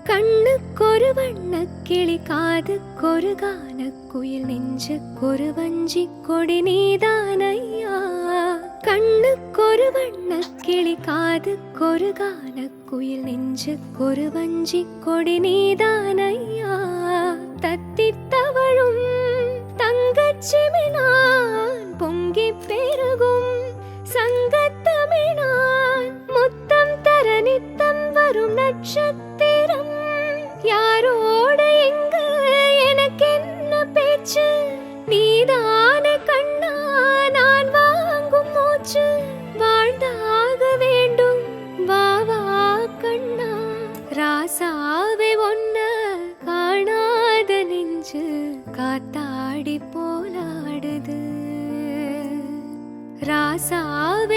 கண்ணுக்கொரு வண்ணக்கிளி காதுக்கொரு கானக்குயில் நெஞ்சுக்கொரு வஞ்சிக் கொடி நீதானையா. கண்ணுக்கொரு வண்ணக்கிளி காதுக்கொரு கானக்குயில் நெஞ்சுக்கொரு வஞ்சிக் கொடி நீதானையா. தத்தித் தவழும் தங்கச்சிமிழான் பொங்கிப் பெருகும் சங்கத்தமிழான் முத்தம் தர நித்தம் வரும் நட்சத்திரம். யாரோட எங்க எனக்கென்ன பேச்சு, நீதானே கண்ணா நான் வாங்கும் மூச்சு. வாழ்ந்தாக வேண்டும் வா வா கண்ணா, ராசாவே ஒன்ன காணாத நெஞ்சு காத்தாடி போலாடுது. ராசாவே